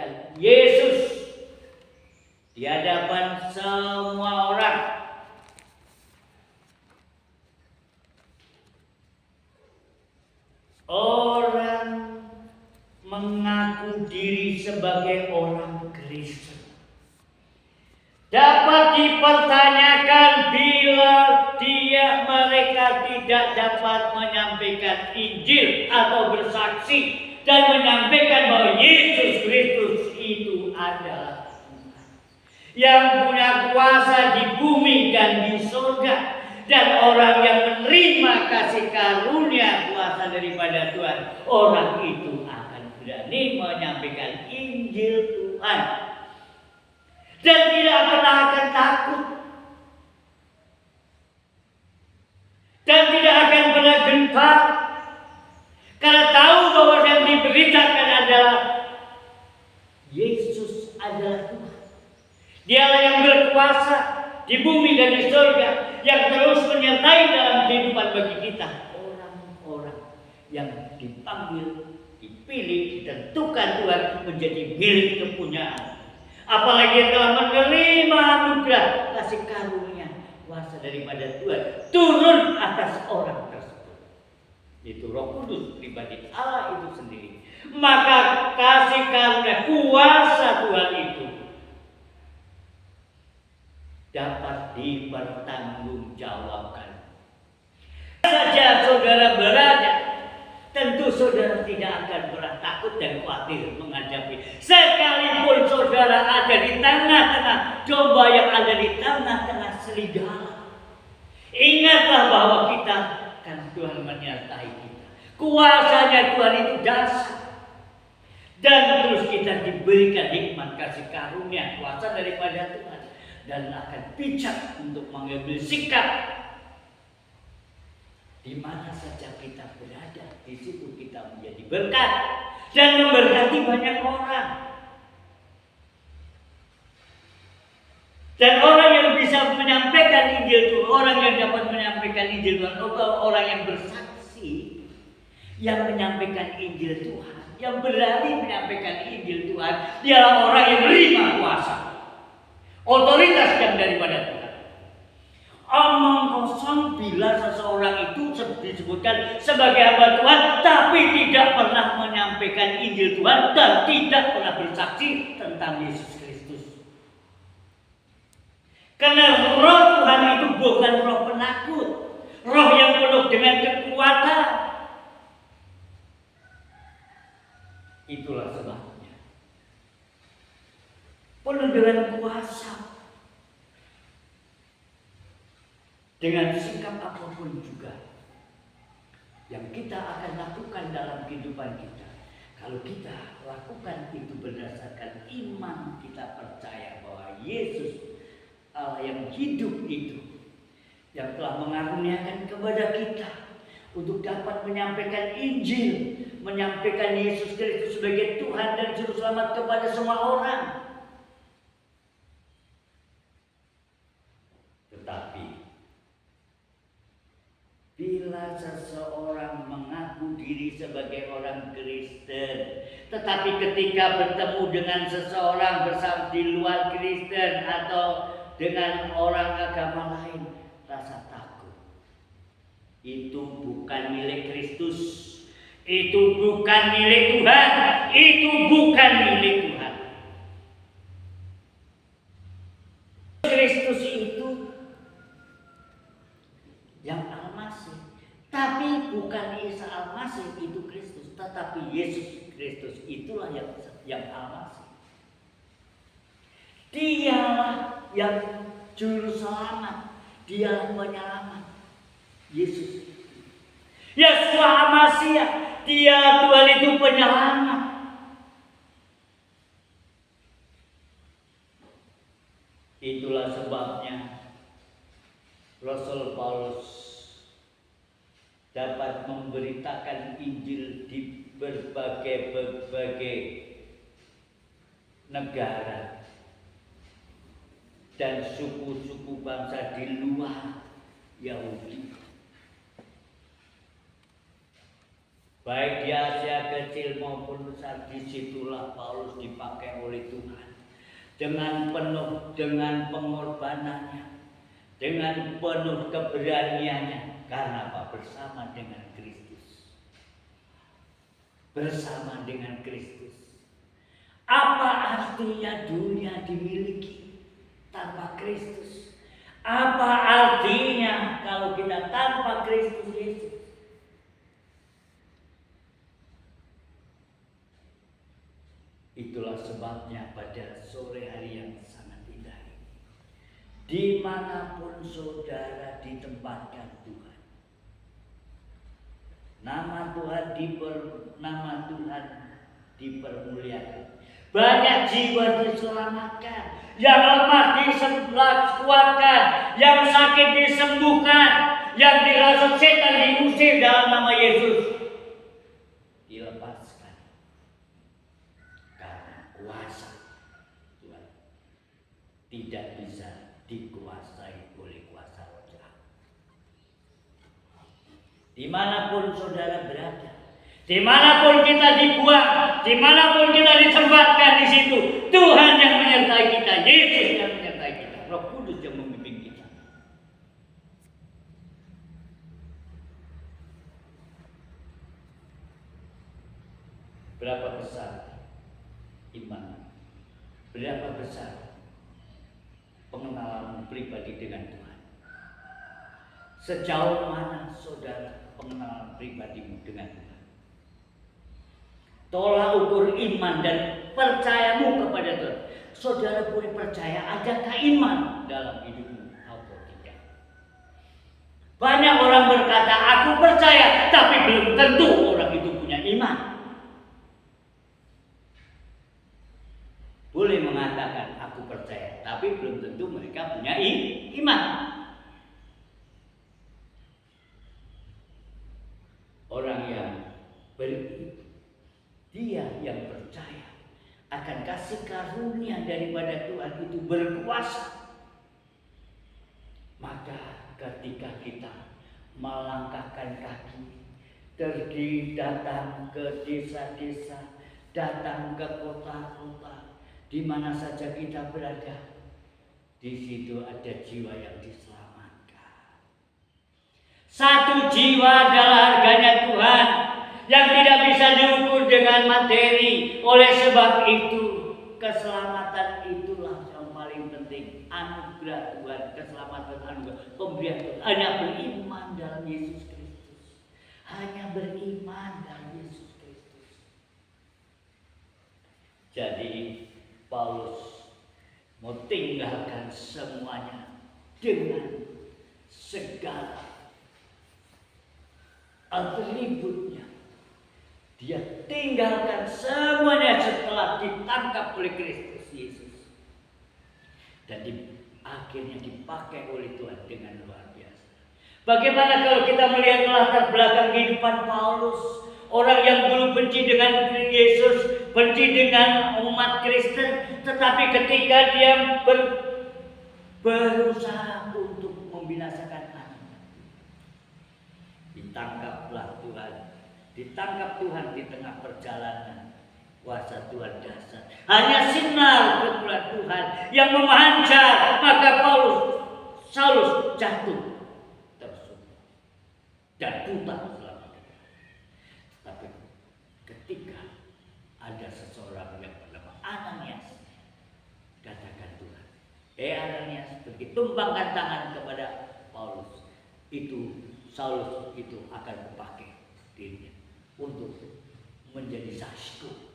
menyampaikan Yesus di hadapan semua orang. Orang mengaku diri sebagai orang Kristen dapat dipertanyakan bila mereka tidak dapat menyampaikan Injil atau bersaksi dan menyampaikan bahwa Yesus Kristus itu adalah Tuhan yang punya kuasa di bumi dan di surga, dan orang yang menerima kasih karunia kuasa daripada Tuhan, orang itu akan berani menyampaikan Injil Tuhan dan tidak pernah akan takut dan tidak akan pernah gentar, karena tahu bahwa yang diberitakan adalah Yesus adalah Tuhan. Dialah yang berkuasa di bumi dan di surga, yang terus menyertai dalam kehidupan bagi kita, orang-orang yang dipanggil, dipilih, ditentukan Tuhan menjadi milik kepunyaan. Apalagi yang telah menerima anugerah kasih karunia kuasa daripada Tuhan turun atas orang tersebut, itu Roh Kudus, pribadi Allah itu sendiri. Maka kasih karunia kuasa Tuhan itu dapat dipertanggungjawabkan. Saja saudara berada, tentu saudara tidak akan pernah takut dan khawatir menghadapi. Sekalipun saudara ada di tengah-tengah coba yang ada di tengah-tengah serigala, ingatlah bahwa kita kan Tuhan menyertai kita. Kuasanya Tuhan itu dahsyat. Dan terus kita diberikan hikmat kasih karunia kuasa daripada Tuhan, dan akan bijak untuk mengambil sikap di mana saja kita berada. Di situ kita menjadi berkat dan memberkati banyak orang. Dan orang yang bisa menyampaikan Injil Tuhan, orang yang dapat menyampaikan Injil Tuhan, orang yang bersaksi, yang menyampaikan Injil Tuhan, yang berani menyampaikan Injil Tuhan, dialah orang yang menerima kuasa, otoritas yang daripada Tuhan. Omong kosong bila seseorang itu disebutkan sebagai hamba Tuhan tapi tidak pernah menyampaikan Injil Tuhan dan tidak pernah bersaksi tentang Yesus Kristus. Karena roh Tuhan itu bukan roh penakut, roh yang penuh dengan kekuatan. Itulah sebabnya penuh dengan kuasa. Dengan sikap apapun juga yang kita akan lakukan dalam kehidupan kita, kalau kita lakukan itu berdasarkan iman, kita percaya bahwa Yesus Allah yang hidup itu, yang telah mengaruniakan kepada kita untuk dapat menyampaikan Injil, menyampaikan Yesus Kristus sebagai Tuhan dan Juru Selamat kepada semua orang. Tetapi bila seseorang mengaku diri sebagai orang Kristen, tetapi ketika bertemu dengan seseorang bersama di luar Kristen atau dengan orang agama lain, rasa takut, itu bukan milik Kristus, itu bukan milik Tuhan, itu bukan milik Tuhan. Kristus itu yang Al-Masih, tapi bukan Isa Al-Masih itu Kristus, tetapi Yesus Kristus itulah yang Al-Masih. Dialah yang Juru Selamat, dialah penyelamat, Yesus. Yesus Al-Masih, dia Tuhan itu penyelamat. Itulah sebabnya Rasul Paulus dapat memberitakan Injil di berbagai negara dan suku-suku bangsa di luar Yahudi. Baik di Asia kecil maupun besar, disitulah Paulus dipakai oleh Tuhan. Dengan penuh, dengan pengorbanannya, dengan penuh keberaniannya. Karena apa? Bersama dengan Kristus. Bersama dengan Kristus. Apa artinya dunia dimiliki tanpa Kristus? Apa artinya kalau kita tanpa Kristus Yesus? Itulah sebabnya pada sore hari yang sangat indah ini, dimanapun saudara ditempatkan Tuhan, nama Tuhan dipermuliakan. Banyak jiwa diselamatkan, yang lemah dikuatkan, yang sakit disembuhkan, yang dirasuk setan diusir dalam nama Yesus, dilepaskan karena kuasa Tuhan tidak bisa dikuasai oleh kuasa roh jahat. Dimanapun saudara berada, dimanapun kita dibuang, dimanapun kita ditempatkan di situ, Tuhan yang menyertai kita, Yesus yang menyertai kita, Roh Kudus yang membimbing kita. Berapa besar iman, berapa besar pengenalan pribadi dengan Tuhan? Sejauh mana saudara pengenalan pribadimu dengan Tuhan? Tolak ukur iman dan percayamu kepada Tuhan. Saudara boleh percaya, adakah iman dalam hidupmu atau tidak? Banyak orang berkata, aku percaya, tapi belum tentu orang itu punya iman. Boleh mengatakan, aku percaya, tapi belum tentu mereka punya iman. Orang yang beriman, dia yang percaya akan kasih karunia daripada Tuhan itu berkuasa. Maka ketika kita melangkahkan kaki, pergi datang ke desa-desa, datang ke kota-kota, di mana saja kita berada, di situ ada jiwa yang diselamatkan. Satu jiwa adalah harganya Tuhan, yang tidak bisa diukur dengan materi. Oleh sebab itu, keselamatan itulah yang paling penting. Anugerah Tuhan, keselamatan anugerah, pemberian Tuhan. Hanya beriman dalam Yesus Kristus. Hanya beriman dalam Yesus Kristus. Jadi Paulus mau tinggalkan semuanya dengan segala atributnya. Dia tinggalkan semuanya setelah ditangkap oleh Kristus Yesus. Dan akhirnya dipakai oleh Tuhan dengan luar biasa. Bagaimana kalau kita melihat latar belakang kehidupan Paulus? Orang yang dulu benci dengan Yesus, benci dengan umat Kristen. Tetapi ketika dia berusaha untuk membinasakan anaknya, ditangkaplah Tuhan. Ditangkap Tuhan di tengah perjalanan. Kuasa Tuhan dahsyat. Hanya sinar kemuliaan Tuhan yang memancar, maka Saulus jatuh tersungkur dan buta selama. Tapi ketika ada seseorang yang bernama Ananias, katakan Tuhan, Ananias, pergi tumpangkan tangan kepada Paulus. Itu Saulus itu akan dipakai dirinya untuk menjadi saksiku